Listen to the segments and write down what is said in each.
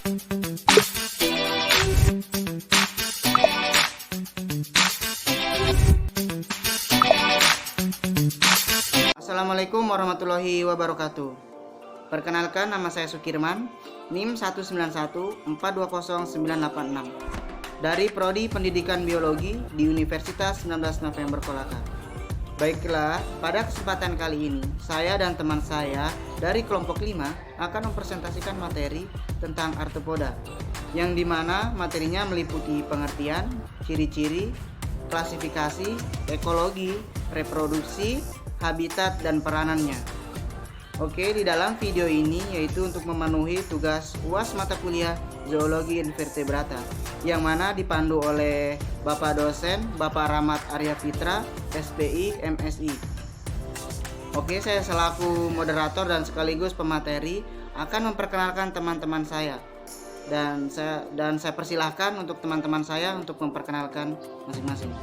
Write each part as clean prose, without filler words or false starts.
Assalamualaikum warahmatullahi wabarakatuh. Perkenalkan, nama saya Sukirman, NIM 191420986 dari Prodi Pendidikan Biologi di Universitas 19 November Kolaka. Baiklah, pada kesempatan kali ini saya dan teman saya dari kelompok 5 akan mempresentasikan materi tentang arthropoda, yang dimana materinya meliputi pengertian, ciri-ciri, klasifikasi, ekologi, reproduksi, habitat, dan peranannya. Oke, di dalam video ini yaitu untuk memenuhi tugas UAS mata kuliah Zoologi Invertebrata, yang mana dipandu oleh Bapak dosen Bapak Rahmat Arya Fitra, SPI, MSI. Oke, saya selaku moderator dan sekaligus pemateri akan memperkenalkan teman-teman saya. Dan saya persilahkan untuk teman-teman saya untuk memperkenalkan masing-masing.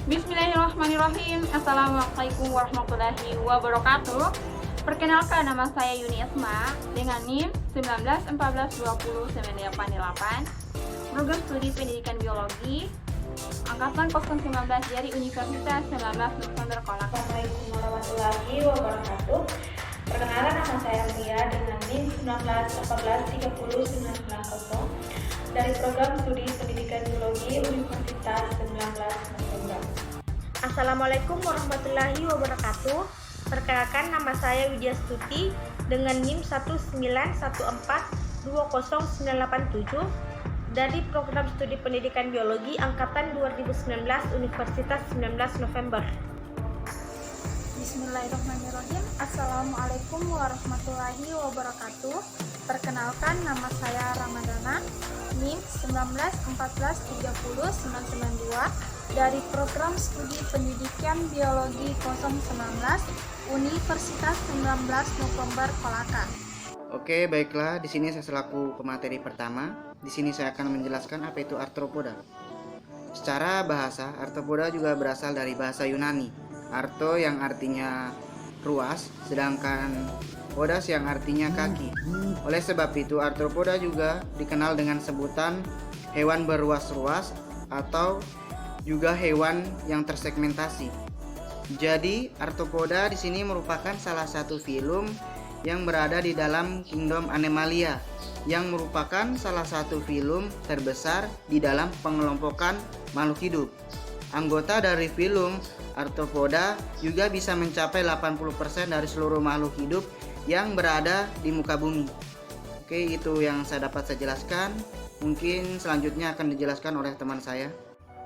Bismillahirrahmanirrahim. Assalamualaikum warahmatullahi wabarakatuh. Perkenalkan, nama saya Yuni Asma dengan NIM 19142098, Program Studi Pendidikan Biologi Angkatan 019 dari Universitas 19 November Kolaka. Assalamualaikum warahmatullahi wabarakatuh. Perkenalkan, nama saya Ria dengan NIM 19143090 dari Program Studi Pendidikan Biologi Universitas 19 November. Assalamualaikum warahmatullahi wabarakatuh. Perkenalkan, nama saya Widya Stuti dengan NIM 191420987 dari Program Studi Pendidikan Biologi Angkatan 2019 Universitas 19 November. Bismillahirrahmanirrahim. Assalamualaikum warahmatullahi wabarakatuh. Perkenalkan, nama saya Ramadana, NIM 19143092 dari Program Studi Pendidikan Biologi 019 Universitas 19 November Kolaka. Oke, baiklah. Di sini saya selaku pemateri pertama. Di sini saya akan menjelaskan apa itu arthropoda. Secara bahasa, arthropoda juga berasal dari bahasa Yunani. Artho yang artinya ruas, sedangkan podas yang artinya kaki. Oleh sebab itu, arthropoda juga dikenal dengan sebutan hewan beruas-ruas atau juga hewan yang tersegmentasi. Jadi, arthropoda di sini merupakan salah satu filum yang berada di dalam kingdom Animalia, yang merupakan salah satu filum terbesar di dalam pengelompokan makhluk hidup. Anggota dari filum arthropoda juga bisa mencapai 80% dari seluruh makhluk hidup yang berada di muka bumi. Oke, itu yang saya dapat saya jelaskan. Mungkin selanjutnya akan dijelaskan oleh teman saya.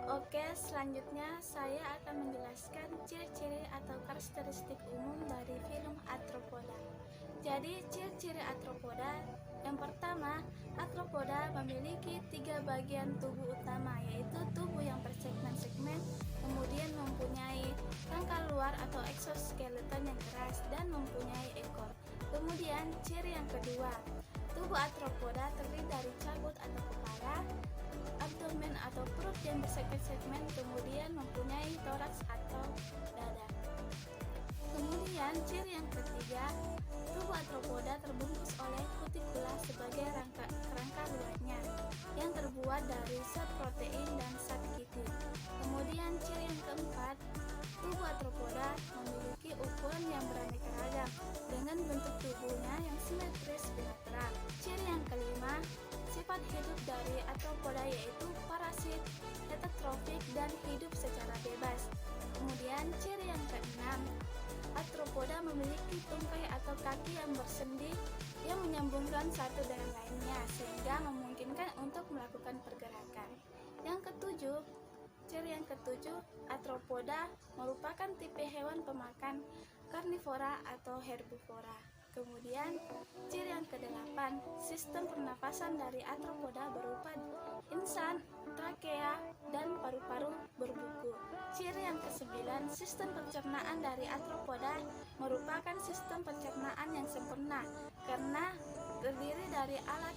Oke, selanjutnya saya akan menjelaskan ciri-ciri atau karakteristik umum dari filum arthropoda. Jadi, ciri-ciri arthropoda yang pertama, arthropoda memiliki 3 bagian tubuh utama, yaitu tubuh yang bersegmen-segmen, kemudian mempunyai rangka luar atau exoskeleton yang keras, dan mempunyai ekor. Kemudian, ciri yang kedua, tubuh arthropoda terdiri dari cabut atau kepala, abdomen atau perut yang bersegmen-segmen, kemudian mempunyai toraks atau dada. Kemudian ciri yang ketiga, tubuh arthropoda terbungkus oleh kutikula sebagai kerangka luarnya yang terbuat dari zat protein dan zat kitin. Kemudian ciri yang keempat, tubuh arthropoda memiliki ukuran yang beraneka ragam dengan bentuk tubuhnya yang simetris bilateral. Ciri yang kelima, sifat hidup dari arthropoda yaitu parasit, heterotropik, dan hidup secara bebas. Kemudian ciri yang keenam, arthropoda memiliki tungkai atau kaki yang bersendi yang menyambungkan satu dengan lainnya sehingga memungkinkan untuk melakukan pergerakan. Ciri yang ketujuh, arthropoda merupakan tipe hewan pemakan karnivora atau herbivora. Kemudian ciri yang kedelapan, sistem pernapasan dari arthropoda berupa insan, trakea, dan paru-paru berbuku. ciri yang ke-9, sistem pencernaan dari arthropoda merupakan sistem pencernaan yang sempurna karena terdiri dari alat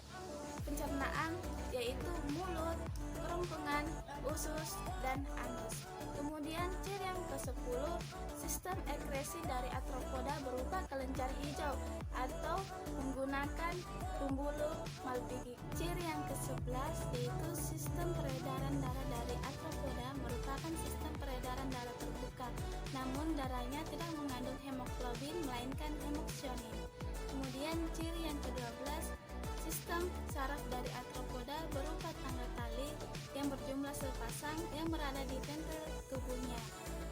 pencernaan yaitu mulut, kerongkongan, usus, dan anus. Kemudian ciri yang ke-10, sistem ekskresi dari arthropoda berupa kelenjar hijau atau menggunakan pembuluh malpighi. Ciri yang ke-11 yaitu sistem peredaran darah dari arthropoda merupakan sistem peredaran darah terbuka, namun darahnya tidak mengandung hemoglobin melainkan hemoksionin. Kemudian ciri yang ke-12, sistem saraf dari arthropoda berupa tangga tali yang berjumlah sepasang yang berada di ventre tubuhnya.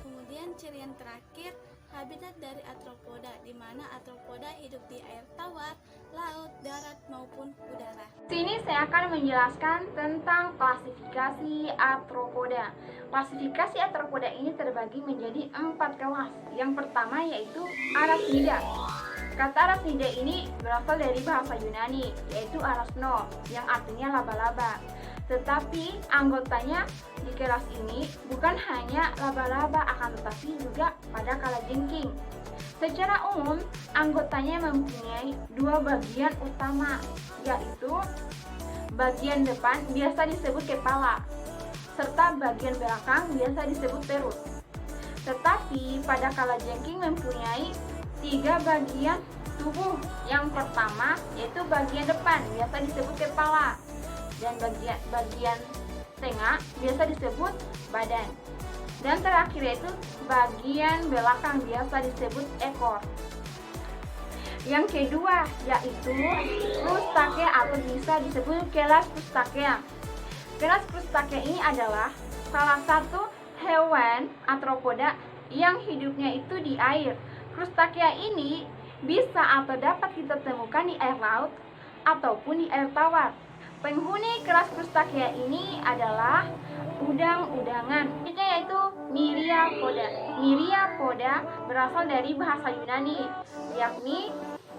Kemudian ciri yang terakhir, habitat dari arthropoda, di mana arthropoda hidup di air tawar, laut, darat maupun udara. Sini saya akan menjelaskan tentang klasifikasi arthropoda. Klasifikasi arthropoda ini terbagi menjadi 4 kelas. Yang pertama yaitu arachnida. Kata arachnida ini berasal dari bahasa Yunani, yaitu arachno, yang artinya laba-laba. Tetapi anggotanya di kelas ini bukan hanya laba-laba, akan tetapi juga pada kalajengking. Secara umum, anggotanya mempunyai 2 bagian utama, yaitu bagian depan biasa disebut kepala, serta bagian belakang biasa disebut perut. Tetapi pada kalajengking mempunyai 3 bagian tubuh. Yang pertama yaitu bagian depan biasa disebut kepala, dan bagian tengah biasa disebut badan, dan terakhir yaitu bagian belakang biasa disebut ekor. Yang kedua yaitu Crustacea atau bisa disebut kelas Crustacea. Kelas Crustacea ini adalah salah satu hewan arthropoda yang hidupnya itu di air. Crustacea ini bisa atau dapat kita temukan di air laut ataupun di air tawar. Penghuni kelas Crustacea ini adalah udang-udangan, yaitu Myriapoda. Myriapoda berasal dari bahasa Yunani, yakni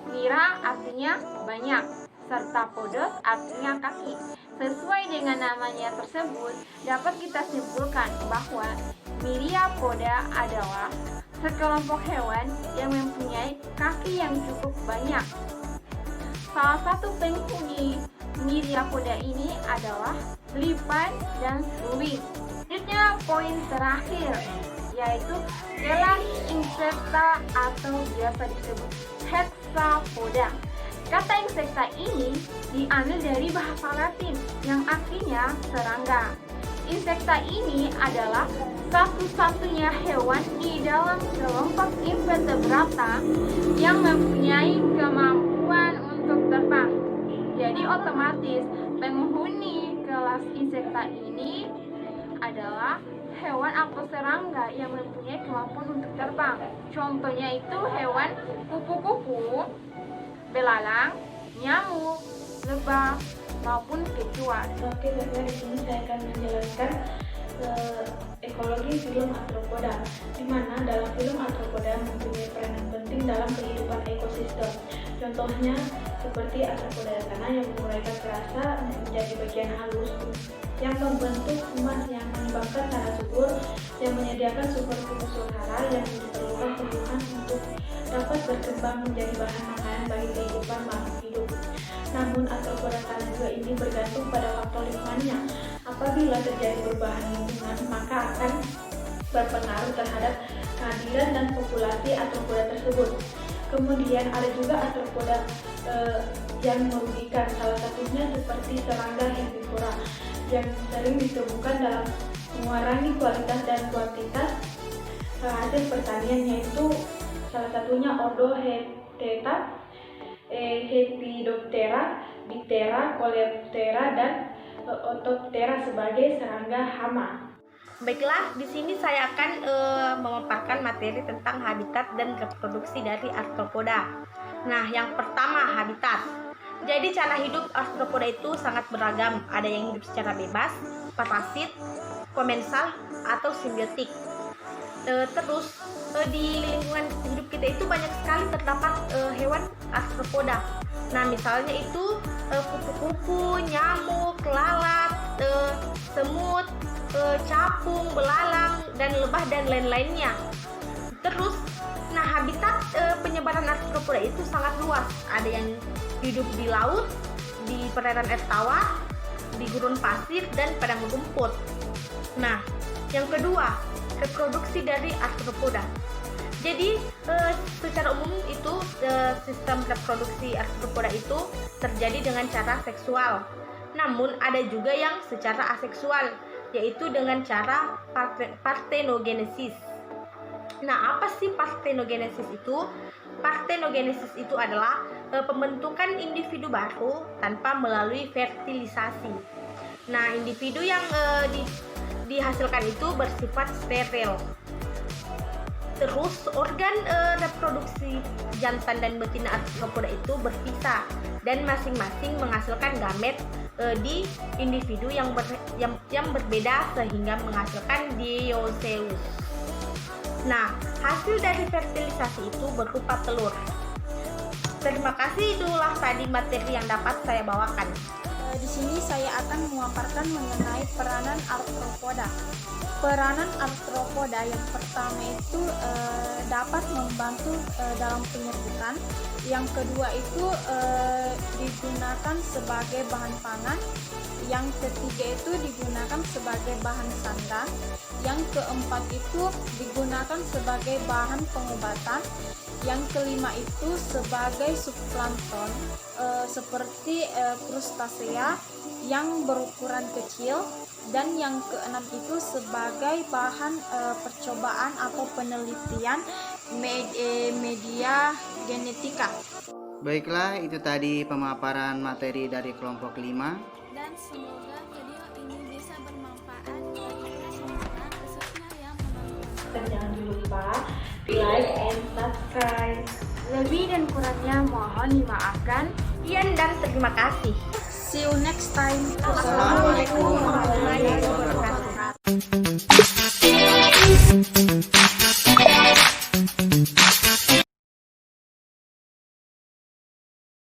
Mira artinya banyak, serta podos artinya kaki. Sesuai dengan namanya tersebut, dapat kita simpulkan bahwa Myriapoda adalah sekelompok hewan yang mempunyai kaki yang cukup banyak. Salah satu penghuni Myriapoda ini adalah lipan dan ruwing. Selanjutnya poin terakhir yaitu kelas Insecta atau biasa disebut Hexapoda. Kata Insecta ini diambil dari bahasa Latin yang artinya serangga. Insecta ini adalah satu-satunya hewan di dalam kelompok invertebrata yang mempunyai kemampuan untuk terbang. Jadi otomatis penghuni kelas Insecta ini adalah hewan atau serangga yang mempunyai kemampuan untuk terbang. Contohnya itu hewan kupu-kupu, belalang, nyamuk, lebah, maupun kecoa. Oke, baiklah, di sini saya akan menjelaskan ekologi filum arthropoda, di mana dalam filum arthropoda mempunyai peranan penting dalam kehidupan ekosistem. Contohnya seperti arthropoda tanah yang menguraikan kerasa menjadi bagian halus yang membentuk humas yang menyebabkan tanah subur, yang menyediakan sumber unsur hara yang diperlukan tumbuhan untuk dapat berkembang menjadi bahan makanan bagi kehidupan makhluk hidup. Namun arthropoda tanah juga ini bergantung pada faktor lingkungannya. Apabila terjadi perubahan lingkungan, maka akan berpengaruh terhadap keadilan dan populasi arthropoda tersebut. Kemudian ada juga arthropoda yang merugikan, salah satunya seperti serangga herbivora yang sering ditemukan dalam mengurangi kualitas dan kuantitas hasil pertanian, yaitu salah satunya Ordohecteta, Lepidoptera, Diptera, Coleoptera, dan Orthoptera sebagai serangga hama. Baiklah, di sini saya akan memaparkan materi tentang habitat dan reproduksi dari arthropoda. Nah, yang pertama habitat. Jadi cara hidup arthropoda itu sangat beragam. Ada yang hidup secara bebas, parasit, komensal, atau simbiotik. Terus di lingkungan hidup kita itu banyak sekali terdapat hewan arthropoda. Nah, misalnya itu kupu-kupu, nyamuk, lalat, semut, capung, belalang, dan ikan lebah dan lain-lainnya. Terus, nah habitat penyebaran arthropoda itu sangat luas. Ada yang hidup di laut, di perairan air tawar, di gurun pasir, dan padang rumput. Nah, yang kedua, reproduksi dari arthropoda. Jadi, secara umum itu sistem reproduksi arthropoda itu terjadi dengan cara seksual. Namun ada juga yang secara aseksual, yaitu dengan cara parthenogenesis. Nah, apa sih parthenogenesis itu? Parthenogenesis itu adalah pembentukan individu baru tanpa melalui fertilisasi. Nah, individu yang dihasilkan itu bersifat steril. Terus organ reproduksi jantan dan betina arthropoda itu berpisah dan masing-masing menghasilkan gamet di individu yang berbeda sehingga menghasilkan dioeceus. Nah, hasil dari fertilisasi itu berupa telur. Terima kasih, itulah tadi materi yang dapat saya bawakan. Di sini saya akan memaparkan mengenai peranan arthropoda. Peranan arthropoda yang pertama itu dapat membantu dalam penyerbukan. Yang kedua itu digunakan sebagai bahan pangan. Yang ketiga itu digunakan sebagai bahan sandang. Yang keempat itu digunakan sebagai bahan pengobatan. Yang kelima itu sebagai subplankton seperti krustasea yang berukuran kecil, dan yang keenam itu sebagai bahan percobaan atau penelitian media genetika. Baiklah, itu tadi pemaparan materi dari kelompok 5. Dan semoga video ini bisa bermanfaat bagi kita semua, khususnya yang menonton. Dan jangan lupa like and subscribe. Lebih dan kurangnya mohon dimaafkan. Sekian dan terima kasih. See you next time. Assalamualaikum warahmatullahi wabarakatuh.